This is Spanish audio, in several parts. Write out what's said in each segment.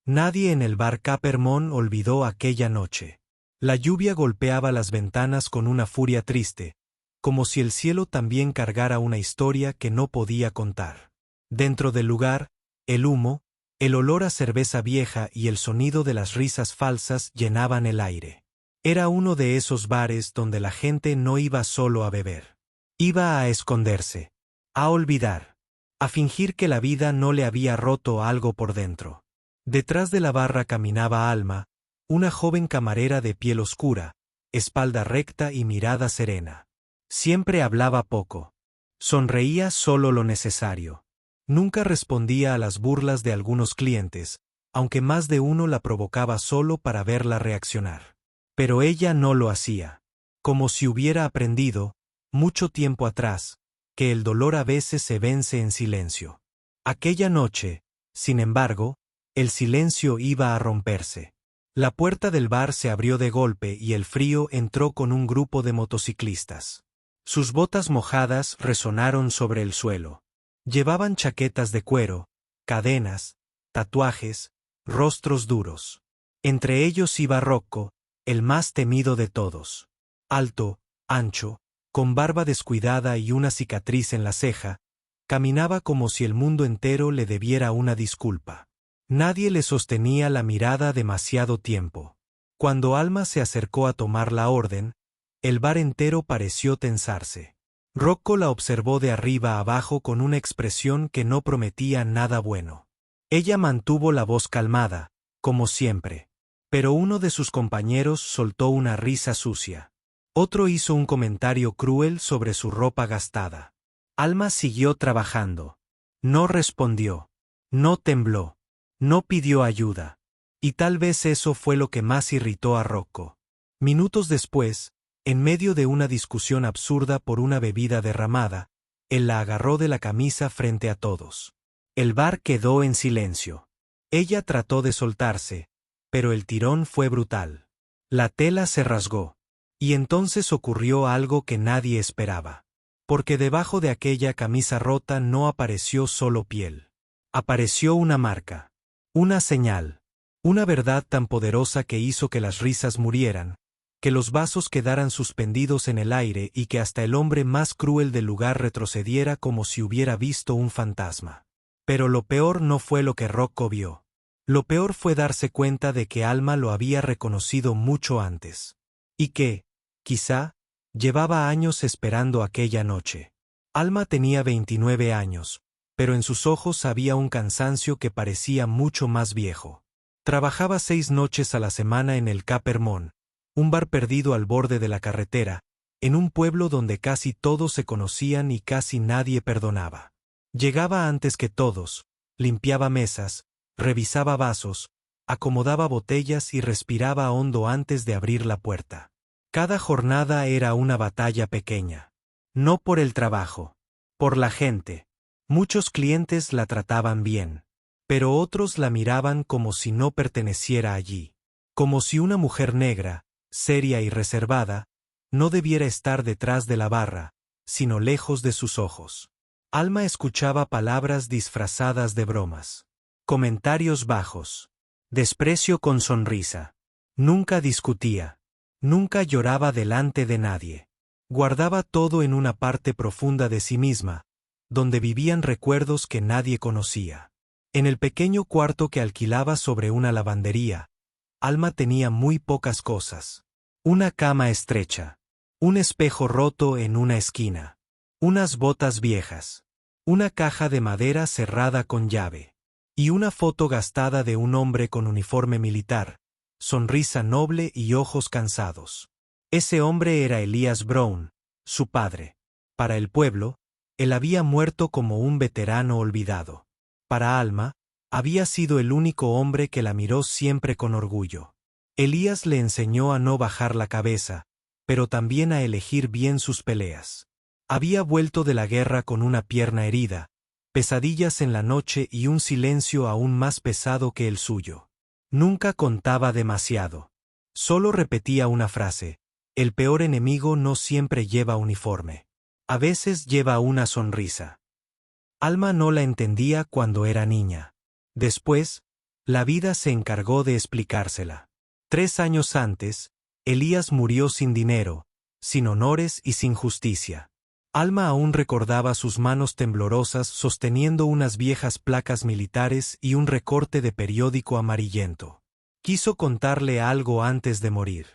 Nadie en el bar Capermon olvidó aquella noche. La lluvia golpeaba las ventanas con una furia triste, como si el cielo también cargara una historia que no podía contar. Dentro del lugar, el humo, el olor a cerveza vieja y el sonido de las risas falsas llenaban el aire. Era uno de esos bares donde la gente no iba solo a beber. Iba a esconderse, a olvidar, a fingir que la vida no le había roto algo por dentro. Detrás de la barra caminaba Alma, una joven camarera de piel oscura, espalda recta y mirada serena. Siempre hablaba poco. Sonreía solo lo necesario. Nunca respondía a las burlas de algunos clientes, aunque más de uno la provocaba solo para verla reaccionar. Pero ella no lo hacía. Como si hubiera aprendido, mucho tiempo atrás, que el dolor a veces se vence en silencio. Aquella noche, sin embargo, el silencio iba a romperse. La puerta del bar se abrió de golpe y el frío entró con un grupo de motociclistas. Sus botas mojadas resonaron sobre el suelo. Llevaban chaquetas de cuero, cadenas, tatuajes, rostros duros. Entre ellos iba Rocco, el más temido de todos. Alto, ancho, con barba descuidada y una cicatriz en la ceja, caminaba como si el mundo entero le debiera una disculpa. Nadie le sostenía la mirada demasiado tiempo. Cuando Alma se acercó a tomar la orden, el bar entero pareció tensarse. Rocco la observó de arriba abajo con una expresión que no prometía nada bueno. Ella mantuvo la voz calmada, como siempre. Pero uno de sus compañeros soltó una risa sucia. Otro hizo un comentario cruel sobre su ropa gastada. Alma siguió trabajando. No respondió. No tembló. No pidió ayuda. Y tal vez eso fue lo que más irritó a Rocco. Minutos después, en medio de una discusión absurda por una bebida derramada, él la agarró de la camisa frente a todos. El bar quedó en silencio. Ella trató de soltarse, pero el tirón fue brutal. La tela se rasgó. Y entonces ocurrió algo que nadie esperaba. Porque debajo de aquella camisa rota no apareció solo piel. Apareció una marca. Una señal. Una verdad tan poderosa que hizo que las risas murieran, que los vasos quedaran suspendidos en el aire y que hasta el hombre más cruel del lugar retrocediera como si hubiera visto un fantasma. Pero lo peor no fue lo que Rocco vio. Lo peor fue darse cuenta de que Alma lo había reconocido mucho antes. Y que, quizá, llevaba años esperando aquella noche. Alma tenía 29 años, pero en sus ojos había un cansancio que parecía mucho más viejo. Trabajaba 6 noches a la semana en el Capermon, un bar perdido al borde de la carretera, en un pueblo donde casi todos se conocían y casi nadie perdonaba. Llegaba antes que todos, limpiaba mesas, revisaba vasos, acomodaba botellas y respiraba hondo antes de abrir la puerta. Cada jornada era una batalla pequeña. No por el trabajo, por la gente. Muchos clientes la trataban bien, pero otros la miraban como si no perteneciera allí. Como si una mujer negra, seria y reservada, no debiera estar detrás de la barra, sino lejos de sus ojos. Alma escuchaba palabras disfrazadas de bromas. Comentarios bajos. Desprecio con sonrisa. Nunca discutía. Nunca lloraba delante de nadie. Guardaba todo en una parte profunda de sí misma, donde vivían recuerdos que nadie conocía. En el pequeño cuarto que alquilaba sobre una lavandería, Alma tenía muy pocas cosas. Una cama estrecha. Un espejo roto en una esquina. Unas botas viejas. Una caja de madera cerrada con llave. Y una foto gastada de un hombre con uniforme militar, sonrisa noble y ojos cansados. Ese hombre era Elias Brown, su padre. Para el pueblo, él había muerto como un veterano olvidado. Para Alma, había sido el único hombre que la miró siempre con orgullo. Elías le enseñó a no bajar la cabeza, pero también a elegir bien sus peleas. Había vuelto de la guerra con una pierna herida, pesadillas en la noche y un silencio aún más pesado que el suyo. Nunca contaba demasiado. Solo repetía una frase: el peor enemigo no siempre lleva uniforme. A veces lleva una sonrisa. Alma no la entendía cuando era niña. Después, La vida se encargó de explicársela. 3 años antes, Elías murió sin dinero, sin honores y sin justicia. Alma aún recordaba sus manos temblorosas sosteniendo unas viejas placas militares y un recorte de periódico amarillento. Quiso contarle algo antes de morir.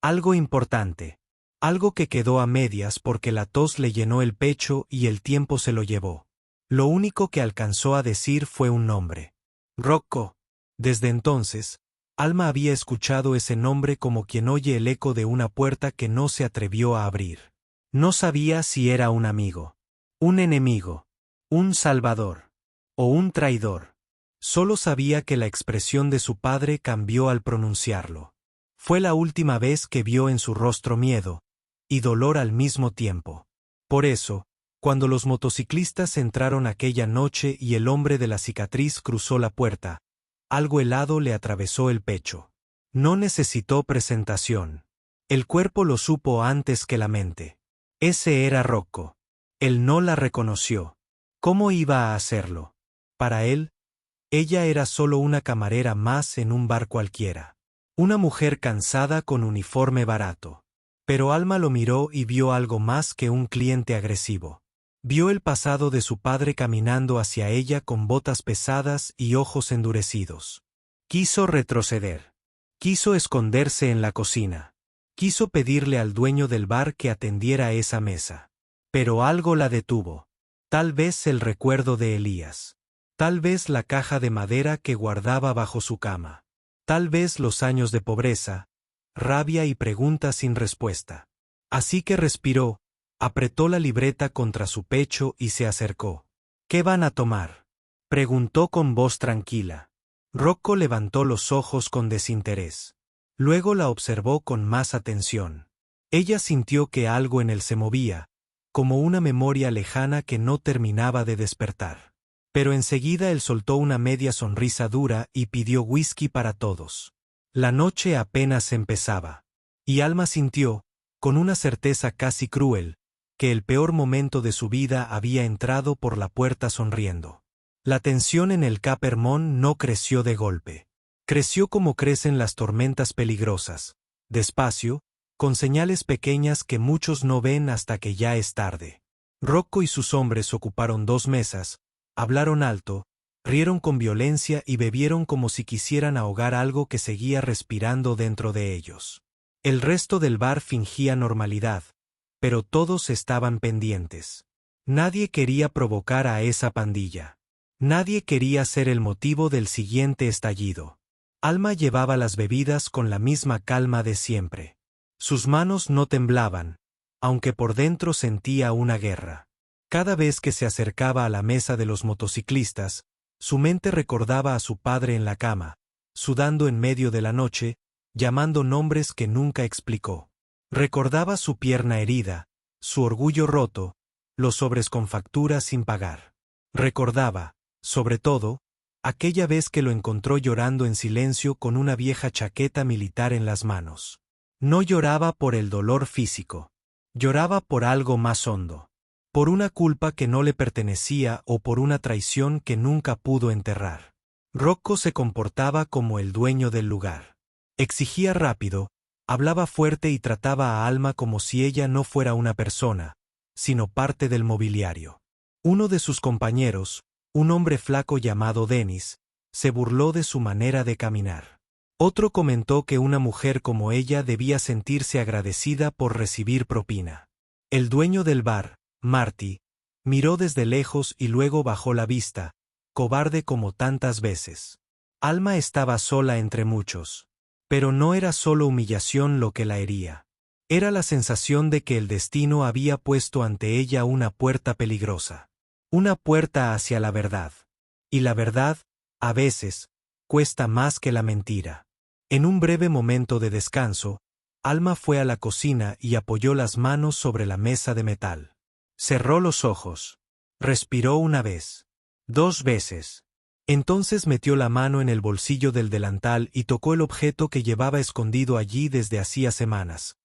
Algo importante. Algo que quedó a medias porque la tos le llenó el pecho y el tiempo se lo llevó. Lo único que alcanzó a decir fue un nombre. Rocco. Desde entonces, Alma había escuchado ese nombre como quien oye el eco de una puerta que no se atrevió a abrir. No sabía si era un amigo, un enemigo, un salvador o un traidor. Solo sabía que la expresión de su padre cambió al pronunciarlo. Fue la última vez que vio en su rostro miedo y dolor al mismo tiempo. Por eso, cuando los motociclistas entraron aquella noche y el hombre de la cicatriz cruzó la puerta, algo helado le atravesó el pecho. No necesitó presentación. El cuerpo lo supo antes que la mente. Ese era Rocco. Él no la reconoció. ¿Cómo iba a hacerlo? Para él, ella era solo una camarera más en un bar cualquiera. Una mujer cansada con uniforme barato. Pero Alma lo miró y vio algo más que un cliente agresivo. Vio el pasado de su padre caminando hacia ella con botas pesadas y ojos endurecidos. Quiso retroceder. Quiso esconderse en la cocina. Quiso pedirle al dueño del bar que atendiera esa mesa. Pero algo la detuvo. Tal vez el recuerdo de Elías. Tal vez la caja de madera que guardaba bajo su cama. Tal vez los años de pobreza, rabia y preguntas sin respuesta. Así que respiró, apretó la libreta contra su pecho y se acercó. ¿Qué van a tomar?, preguntó con voz tranquila. Rocco levantó los ojos con desinterés. Luego la observó con más atención. Ella sintió que algo en él se movía, como una memoria lejana que no terminaba de despertar. Pero enseguida él soltó una media sonrisa dura y pidió whisky para todos. La noche apenas empezaba. Y Alma sintió, con una certeza casi cruel, que el peor momento de su vida había entrado por la puerta sonriendo. La tensión en el Capermón no creció de golpe. Creció como crecen las tormentas peligrosas, despacio, con señales pequeñas que muchos no ven hasta que ya es tarde. Rocco y sus hombres ocuparon 2 mesas, hablaron alto, rieron con violencia y bebieron como si quisieran ahogar algo que seguía respirando dentro de ellos. El resto del bar fingía normalidad, pero todos estaban pendientes. Nadie quería provocar a esa pandilla. Nadie quería ser el motivo del siguiente estallido. Alma llevaba las bebidas con la misma calma de siempre. Sus manos no temblaban, aunque por dentro sentía una guerra. Cada vez que se acercaba a la mesa de los motociclistas, su mente recordaba a su padre en la cama, sudando en medio de la noche, llamando nombres que nunca explicó. Recordaba su pierna herida, su orgullo roto, los sobres con facturas sin pagar. Recordaba, sobre todo, aquella vez que lo encontró llorando en silencio con una vieja chaqueta militar en las manos. No lloraba por el dolor físico. Lloraba por algo más hondo. Por una culpa que no le pertenecía o por una traición que nunca pudo enterrar. Rocco se comportaba como el dueño del lugar. Exigía rápido, hablaba fuerte y trataba a Alma como si ella no fuera una persona, sino parte del mobiliario. Uno de sus compañeros, un hombre flaco llamado Dennis, se burló de su manera de caminar. Otro comentó que una mujer como ella debía sentirse agradecida por recibir propina. El dueño del bar, Marty, miró desde lejos y luego bajó la vista, cobarde como tantas veces. Alma estaba sola entre muchos. Pero no era solo humillación lo que la hería. Era la sensación de que el destino había puesto ante ella una puerta peligrosa. Una puerta hacia la verdad. Y la verdad, a veces, cuesta más que la mentira. En un breve momento de descanso, Alma fue a la cocina y apoyó las manos sobre la mesa de metal. Cerró los ojos. Respiró una vez. 2 veces. Entonces metió la mano en el bolsillo del delantal y tocó el objeto que llevaba escondido allí desde hacía semanas.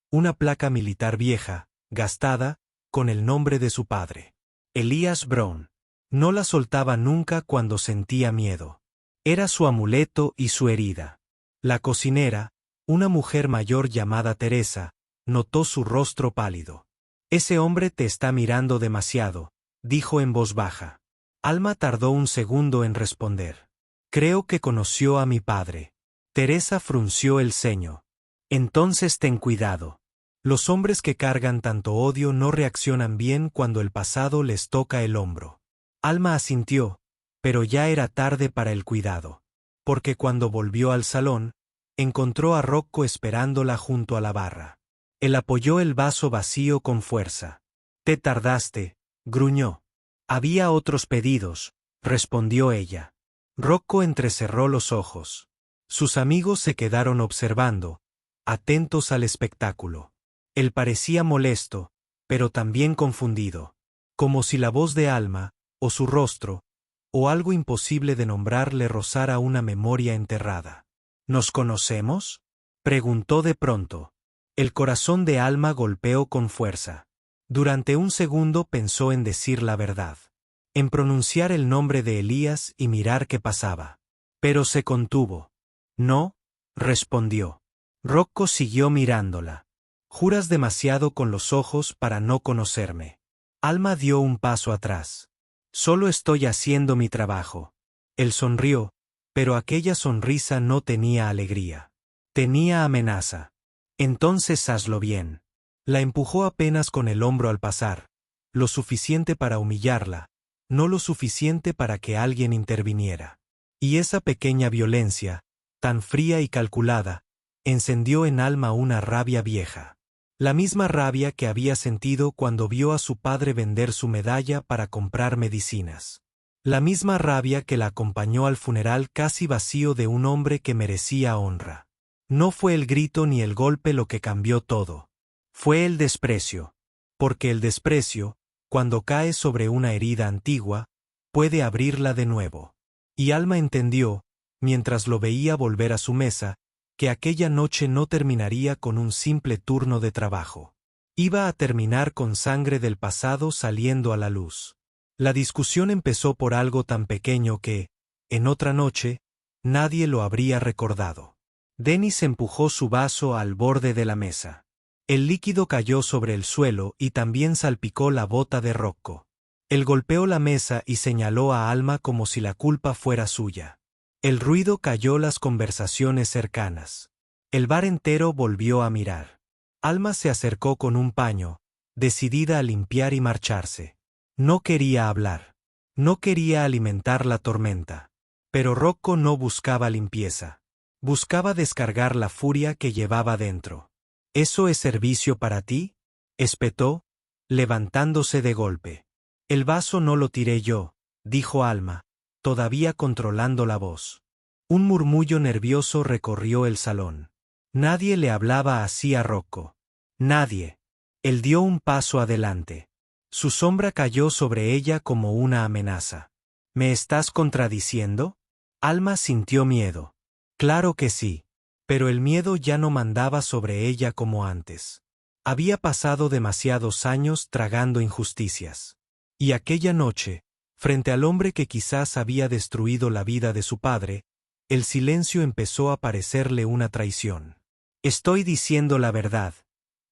Una placa militar vieja, gastada, con el nombre de su padre. Elías Brown. No la soltaba nunca cuando sentía miedo. Era su amuleto y su herida. La cocinera, una mujer mayor llamada Teresa, notó su rostro pálido. «Ese hombre te está mirando demasiado», dijo en voz baja. Alma tardó un segundo en responder. «Creo que conoció a mi padre». Teresa frunció el ceño. «Entonces ten cuidado. Los hombres que cargan tanto odio no reaccionan bien cuando el pasado les toca el hombro». Alma asintió, pero ya era tarde para el cuidado. Porque cuando volvió al salón, encontró a Rocco esperándola junto a la barra. Él apoyó el vaso vacío con fuerza. «Te tardaste», gruñó. «Había otros pedidos», respondió ella. Rocco entrecerró los ojos. Sus amigos se quedaron observando, atentos al espectáculo. Él parecía molesto, pero también confundido. Como si la voz de Alma, o su rostro, o algo imposible de nombrar le rozara una memoria enterrada. «¿Nos conocemos?», preguntó de pronto. El corazón de Alma golpeó con fuerza. Durante un segundo pensó en decir la verdad, en pronunciar el nombre de Elías y mirar qué pasaba. Pero se contuvo. «No», respondió. Rocco siguió mirándola. «Juras demasiado con los ojos para no conocerme». Alma dio un paso atrás. «Solo estoy haciendo mi trabajo». Él sonrió, pero aquella sonrisa no tenía alegría. Tenía amenaza. «Entonces hazlo bien». La empujó apenas con el hombro al pasar, lo suficiente para humillarla, no lo suficiente para que alguien interviniera. Y esa pequeña violencia, tan fría y calculada, encendió en Alma una rabia vieja. La misma rabia que había sentido cuando vio a su padre vender su medalla para comprar medicinas. La misma rabia que la acompañó al funeral casi vacío de un hombre que merecía honra. No fue el grito ni el golpe lo que cambió todo. Fue el desprecio. Porque el desprecio, cuando cae sobre una herida antigua, puede abrirla de nuevo. Y Alma entendió, mientras lo veía volver a su mesa, que aquella noche no terminaría con un simple turno de trabajo. Iba a terminar con sangre del pasado saliendo a la luz. La discusión empezó por algo tan pequeño que, en otra noche, nadie lo habría recordado. Dennis empujó su vaso al borde de la mesa. El líquido cayó sobre el suelo y también salpicó la bota de Rocco. Él golpeó la mesa y señaló a Alma como si la culpa fuera suya. El ruido calló las conversaciones cercanas. El bar entero volvió a mirar. Alma se acercó con un paño, decidida a limpiar y marcharse. No quería hablar. No quería alimentar la tormenta. Pero Rocco no buscaba limpieza. Buscaba descargar la furia que llevaba dentro. «¿Eso es servicio para ti?», espetó, levantándose de golpe. «El vaso no lo tiré yo», dijo Alma, todavía controlando la voz. Un murmullo nervioso recorrió el salón. Nadie le hablaba así a Rocco. Nadie. Él dio un paso adelante. Su sombra cayó sobre ella como una amenaza. «¿Me estás contradiciendo?». Alma sintió miedo. Claro que sí. Pero el miedo ya no mandaba sobre ella como antes. Había pasado demasiados años tragando injusticias. Y aquella noche, frente al hombre que quizás había destruido la vida de su padre, el silencio empezó a parecerle una traición. «Estoy diciendo la verdad»,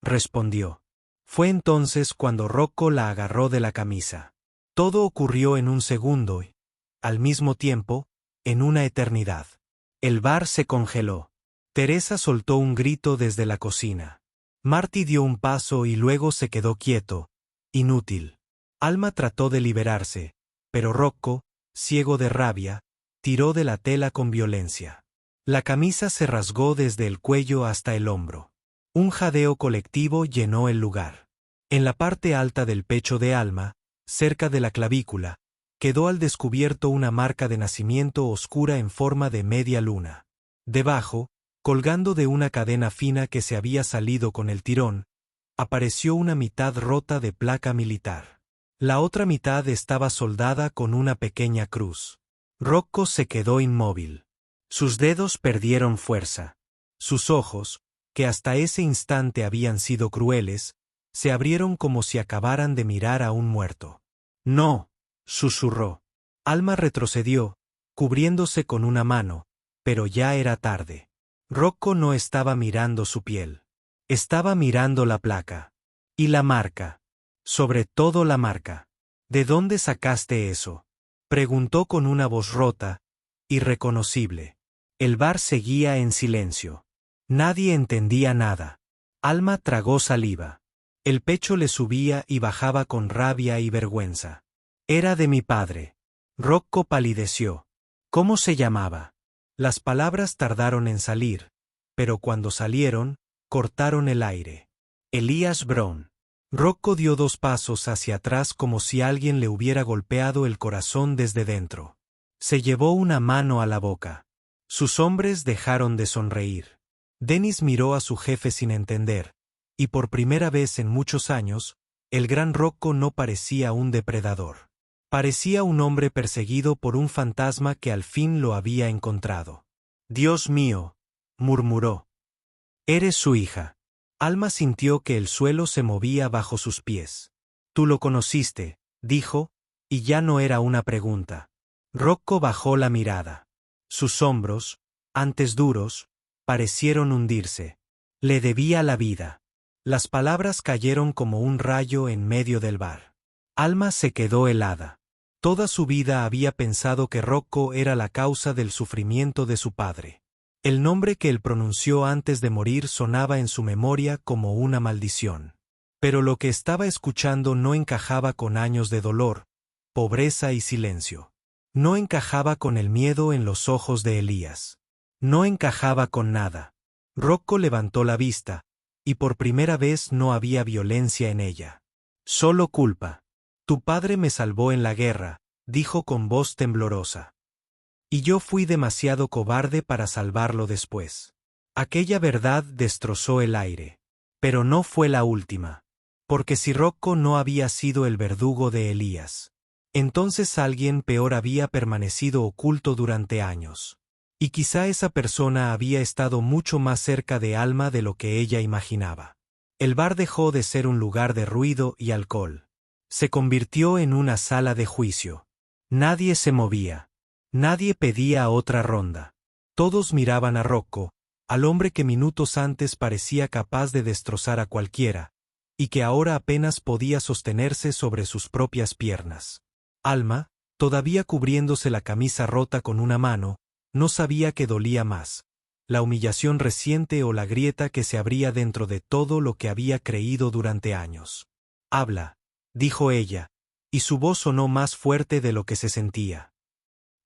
respondió. Fue entonces cuando Rocco la agarró de la camisa. Todo ocurrió en un segundo y, al mismo tiempo, en una eternidad. El bar se congeló. Teresa soltó un grito desde la cocina. Marty dio un paso y luego se quedó quieto, inútil. Alma trató de liberarse, pero Rocco, ciego de rabia, tiró de la tela con violencia. La camisa se rasgó desde el cuello hasta el hombro. Un jadeo colectivo llenó el lugar. En la parte alta del pecho de Alma, cerca de la clavícula, quedó al descubierto una marca de nacimiento oscura en forma de media luna. Debajo, colgando de una cadena fina que se había salido con el tirón, apareció una mitad rota de placa militar. La otra mitad estaba soldada con una pequeña cruz. Rocco se quedó inmóvil. Sus dedos perdieron fuerza. Sus ojos, que hasta ese instante habían sido crueles, se abrieron como si acabaran de mirar a un muerto. «No», susurró. Alma retrocedió, cubriéndose con una mano, pero ya era tarde. Rocco no estaba mirando su piel. Estaba mirando la placa. Y la marca. Sobre todo la marca. ¿De dónde sacaste eso?, preguntó con una voz rota, irreconocible. El bar seguía en silencio. Nadie entendía nada. Alma tragó saliva. El pecho le subía y bajaba con rabia y vergüenza. Era de mi padre. Rocco palideció. ¿Cómo se llamaba? Las palabras tardaron en salir, pero cuando salieron, cortaron el aire. Elias Brown. Rocco dio 2 pasos hacia atrás como si alguien le hubiera golpeado el corazón desde dentro. Se llevó una mano a la boca. Sus hombres dejaron de sonreír. Dennis miró a su jefe sin entender, y por primera vez en muchos años, el gran Rocco no parecía un depredador. Parecía un hombre perseguido por un fantasma que al fin lo había encontrado. «Dios mío», murmuró. «Eres su hija». Alma sintió que el suelo se movía bajo sus pies. «Tú lo conociste», dijo, y ya no era una pregunta. Rocco bajó la mirada. Sus hombros, antes duros, parecieron hundirse. Le debía la vida. Las palabras cayeron como un rayo en medio del bar. Alma se quedó helada. Toda su vida había pensado que Rocco era la causa del sufrimiento de su padre. El nombre que él pronunció antes de morir sonaba en su memoria como una maldición. Pero lo que estaba escuchando no encajaba con años de dolor, pobreza y silencio. No encajaba con el miedo en los ojos de Elías. No encajaba con nada. Rocco levantó la vista, y por primera vez no había violencia en ella. Solo culpa. Tu padre me salvó en la guerra, dijo con voz temblorosa. Y yo fui demasiado cobarde para salvarlo después. Aquella verdad destrozó el aire. Pero no fue la última. Porque si Rocco no había sido el verdugo de Elías, entonces alguien peor había permanecido oculto durante años. Y quizá esa persona había estado mucho más cerca de Alma de lo que ella imaginaba. El bar dejó de ser un lugar de ruido y alcohol. Se convirtió en una sala de juicio. Nadie se movía. Nadie pedía otra ronda. Todos miraban a Rocco, al hombre que minutos antes parecía capaz de destrozar a cualquiera, y que ahora apenas podía sostenerse sobre sus propias piernas. Alma, todavía cubriéndose la camisa rota con una mano, no sabía qué dolía más, la humillación reciente o la grieta que se abría dentro de todo lo que había creído durante años. «Habla», dijo ella, y su voz sonó más fuerte de lo que se sentía.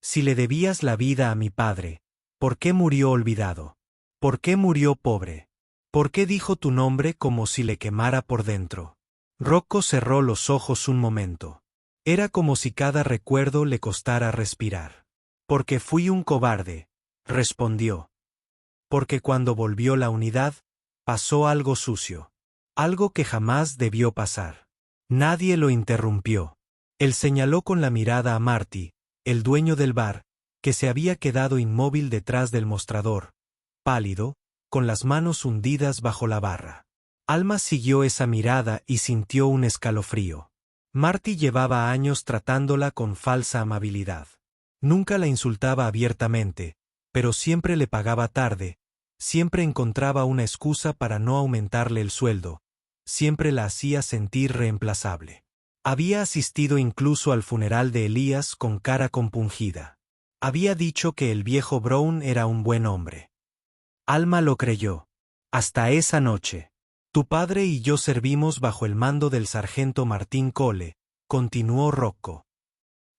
«Si le debías la vida a mi padre, ¿por qué murió olvidado? ¿Por qué murió pobre? ¿Por qué dijo tu nombre como si le quemara por dentro?» Rocco cerró los ojos un momento. Era como si cada recuerdo le costara respirar. «Porque fui un cobarde», respondió. «Porque cuando volvió la unidad, pasó algo sucio. Algo que jamás debió pasar». Nadie lo interrumpió. Él señaló con la mirada a Marty, el dueño del bar, que se había quedado inmóvil detrás del mostrador, pálido, con las manos hundidas bajo la barra. Alma siguió esa mirada y sintió un escalofrío. Marty llevaba años tratándola con falsa amabilidad. Nunca la insultaba abiertamente, pero siempre le pagaba tarde, siempre encontraba una excusa para no aumentarle el sueldo, siempre la hacía sentir reemplazable. Había asistido incluso al funeral de Elías con cara compungida. Había dicho que el viejo Brown era un buen hombre. Alma lo creyó. Hasta esa noche. Tu padre y yo servimos bajo el mando del sargento Martín Cole, continuó Rocco.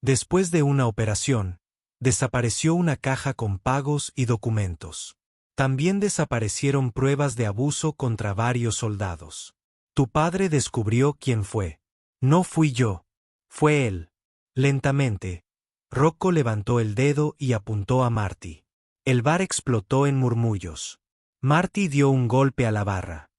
Después de una operación, desapareció una caja con pagos y documentos. También desaparecieron pruebas de abuso contra varios soldados. Tu padre descubrió quién fue. No fui yo. Fue él. Lentamente, Rocco levantó el dedo y apuntó a Marty. El bar explotó en murmullos. Marty dio un golpe a la barra.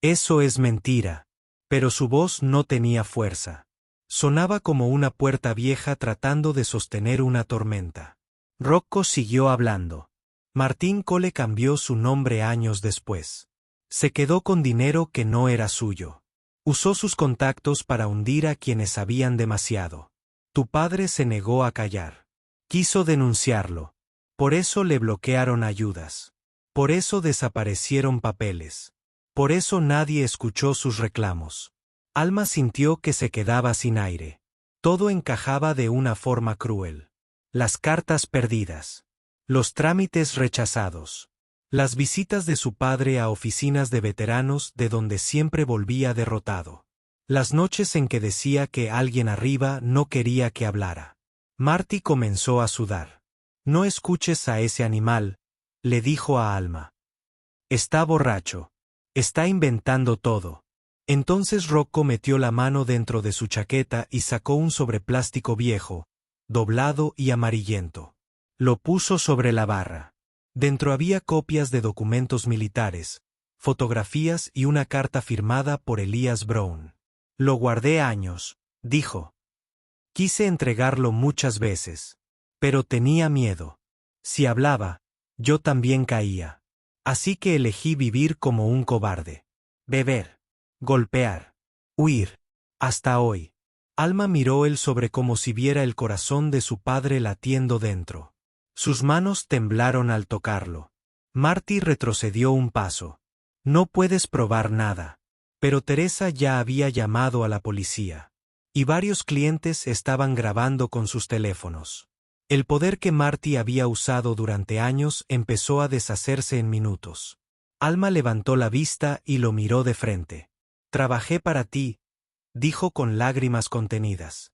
Eso es mentira. Pero su voz no tenía fuerza. Sonaba como una puerta vieja tratando de sostener una tormenta. Rocco siguió hablando. Martín Cole cambió su nombre años después. Se quedó con dinero que no era suyo. Usó sus contactos para hundir a quienes sabían demasiado. Tu padre se negó a callar. Quiso denunciarlo. Por eso le bloquearon ayudas. Por eso desaparecieron papeles. Por eso nadie escuchó sus reclamos. Alma sintió que se quedaba sin aire. Todo encajaba de una forma cruel. Las cartas perdidas. Los trámites rechazados. Las visitas de su padre a oficinas de veteranos de donde siempre volvía derrotado. Las noches en que decía que alguien arriba no quería que hablara. Marty comenzó a sudar. No escuches a ese animal, le dijo a Alma. Está borracho. Está inventando todo. Entonces Rocco metió la mano dentro de su chaqueta y sacó un sobreplástico viejo, doblado y amarillento. Lo puso sobre la barra. Dentro había copias de documentos militares, fotografías y una carta firmada por Elias Brown. Lo guardé años, dijo. Quise entregarlo muchas veces. Pero tenía miedo. Si hablaba, yo también caía. Así que elegí vivir como un cobarde. Beber. Golpear. Huir. Hasta hoy. Alma miró el sobre como si viera el corazón de su padre latiendo dentro. Sus manos temblaron al tocarlo. Marty retrocedió un paso. No puedes probar nada. Pero Teresa ya había llamado a la policía. Y varios clientes estaban grabando con sus teléfonos. El poder que Marty había usado durante años empezó a deshacerse en minutos. Alma levantó la vista y lo miró de frente. Trabajé para ti, dijo con lágrimas contenidas.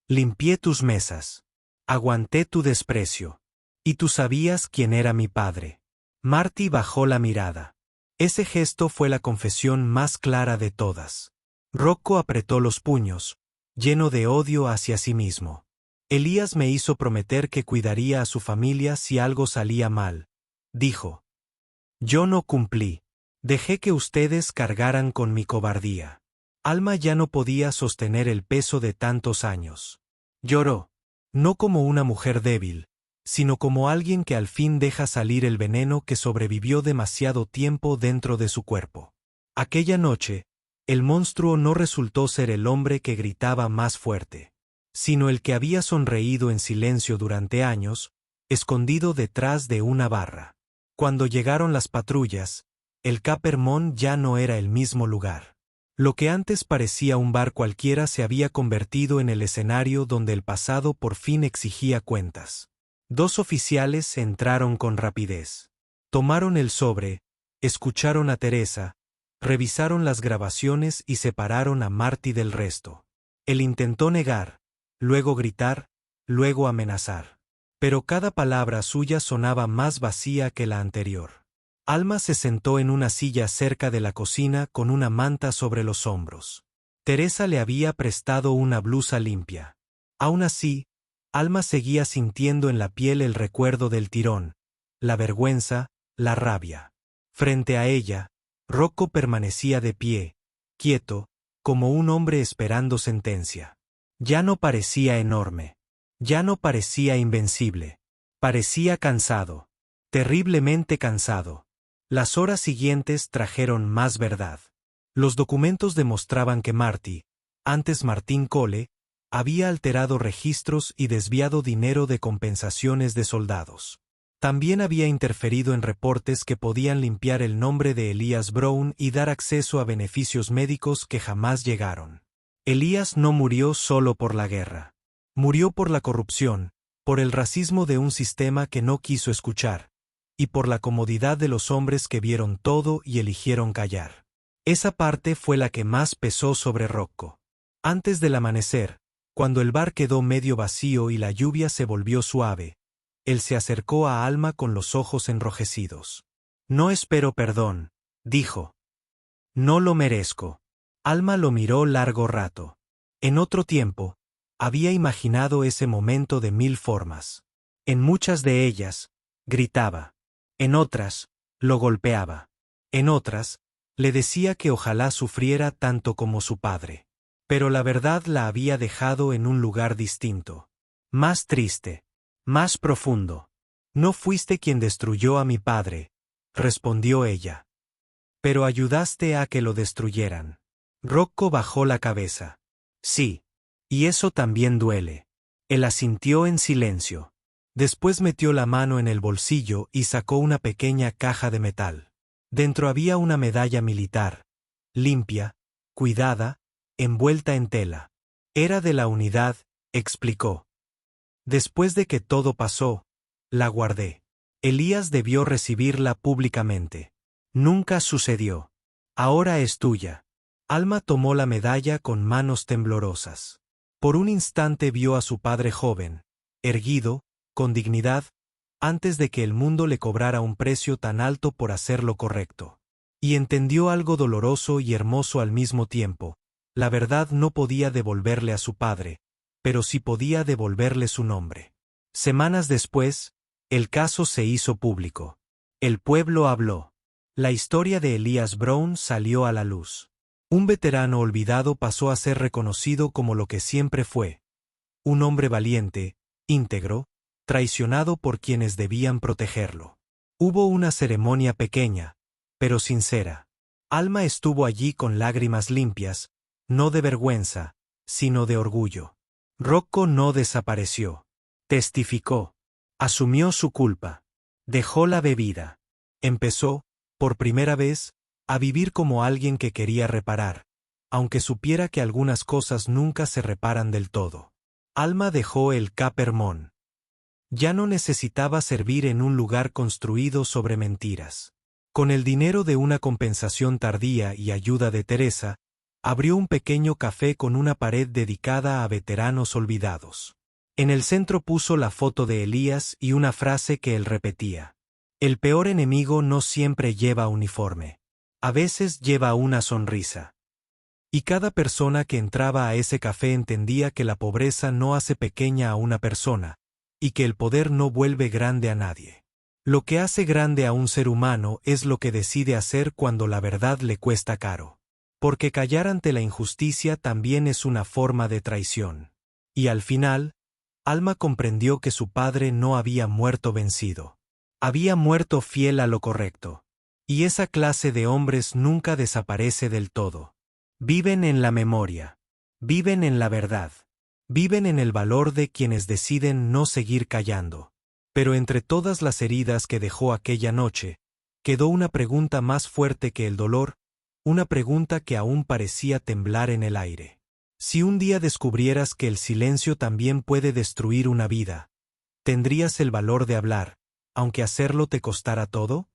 Limpié tus mesas. Aguanté tu desprecio. Y tú sabías quién era mi padre. Marty bajó la mirada. Ese gesto fue la confesión más clara de todas. Rocco apretó los puños, lleno de odio hacia sí mismo. Elías me hizo prometer que cuidaría a su familia si algo salía mal, dijo. Yo no cumplí. Dejé que ustedes cargaran con mi cobardía. Alma ya no podía sostener el peso de tantos años. Lloró. No como una mujer débil, sino como alguien que al fin deja salir el veneno que sobrevivió demasiado tiempo dentro de su cuerpo. Aquella noche, el monstruo no resultó ser el hombre que gritaba más fuerte, sino el que había sonreído en silencio durante años, escondido detrás de una barra. Cuando llegaron las patrullas, el Capermont ya no era el mismo lugar. Lo que antes parecía un bar cualquiera se había convertido en el escenario donde el pasado por fin exigía cuentas. 2 oficiales entraron con rapidez. Tomaron el sobre, escucharon a Teresa, revisaron las grabaciones y separaron a Marty del resto. Él intentó negar, luego gritar, luego amenazar. Pero cada palabra suya sonaba más vacía que la anterior. Alma se sentó en una silla cerca de la cocina con una manta sobre los hombros. Teresa le había prestado una blusa limpia. Aún así, Alma seguía sintiendo en la piel el recuerdo del tirón, la vergüenza, la rabia. Frente a ella, Rocco permanecía de pie, quieto, como un hombre esperando sentencia. Ya no parecía enorme. Ya no parecía invencible. Parecía cansado. Terriblemente cansado. Las horas siguientes trajeron más verdad. Los documentos demostraban que Marty, antes Martín Cole, había alterado registros y desviado dinero de compensaciones de soldados. También había interferido en reportes que podían limpiar el nombre de Elias Brown y dar acceso a beneficios médicos que jamás llegaron. Elias no murió solo por la guerra. Murió por la corrupción, por el racismo de un sistema que no quiso escuchar, y por la comodidad de los hombres que vieron todo y eligieron callar. Esa parte fue la que más pesó sobre Rocco. Antes del amanecer, cuando el bar quedó medio vacío y la lluvia se volvió suave, él se acercó a Alma con los ojos enrojecidos. No espero perdón, dijo. No lo merezco. Alma lo miró largo rato. En otro tiempo, había imaginado ese momento de 1000 formas. En muchas de ellas, gritaba. En otras, lo golpeaba. En otras, le decía que ojalá sufriera tanto como su padre. Pero la verdad la había dejado en un lugar distinto. Más triste. Más profundo. No fuiste quien destruyó a mi padre, respondió ella. Pero ayudaste a que lo destruyeran. Rocco bajó la cabeza. Sí. Y eso también duele. Él asintió en silencio. Después metió la mano en el bolsillo y sacó una pequeña caja de metal. Dentro había una medalla militar, limpia, cuidada, envuelta en tela. Era de la unidad, explicó. Después de que todo pasó, la guardé. Elías debió recibirla públicamente. Nunca sucedió. Ahora es tuya. Alma tomó la medalla con manos temblorosas. Por un instante vio a su padre joven, erguido, con dignidad, antes de que el mundo le cobrara un precio tan alto por hacer lo correcto. Y entendió algo doloroso y hermoso al mismo tiempo. La verdad no podía devolverle a su padre, pero sí podía devolverle su nombre. Semanas después, el caso se hizo público. El pueblo habló. La historia de Elías Brown salió a la luz. Un veterano olvidado pasó a ser reconocido como lo que siempre fue. Un hombre valiente, íntegro, traicionado por quienes debían protegerlo. Hubo una ceremonia pequeña, pero sincera. Alma estuvo allí con lágrimas limpias, no de vergüenza, sino de orgullo. Rocco no desapareció. Testificó. Asumió su culpa. Dejó la bebida. Empezó, por primera vez, a vivir como alguien que quería reparar, aunque supiera que algunas cosas nunca se reparan del todo. Alma dejó el Capermón. Ya no necesitaba servir en un lugar construido sobre mentiras. Con el dinero de una compensación tardía y ayuda de Teresa, abrió un pequeño café con una pared dedicada a veteranos olvidados. En el centro puso la foto de Elías y una frase que él repetía. El peor enemigo no siempre lleva uniforme. A veces lleva una sonrisa. Y cada persona que entraba a ese café entendía que la pobreza no hace pequeña a una persona, y que el poder no vuelve grande a nadie. Lo que hace grande a un ser humano es lo que decide hacer cuando la verdad le cuesta caro. Porque callar ante la injusticia también es una forma de traición. Y al final, Alma comprendió que su padre no había muerto vencido. Había muerto fiel a lo correcto. Y esa clase de hombres nunca desaparece del todo. Viven en la memoria. Viven en la verdad. Viven en el valor de quienes deciden no seguir callando. Pero entre todas las heridas que dejó aquella noche, quedó una pregunta más fuerte que el dolor, una pregunta que aún parecía temblar en el aire. Si un día descubrieras que el silencio también puede destruir una vida, ¿tendrías el valor de hablar, aunque hacerlo te costara todo?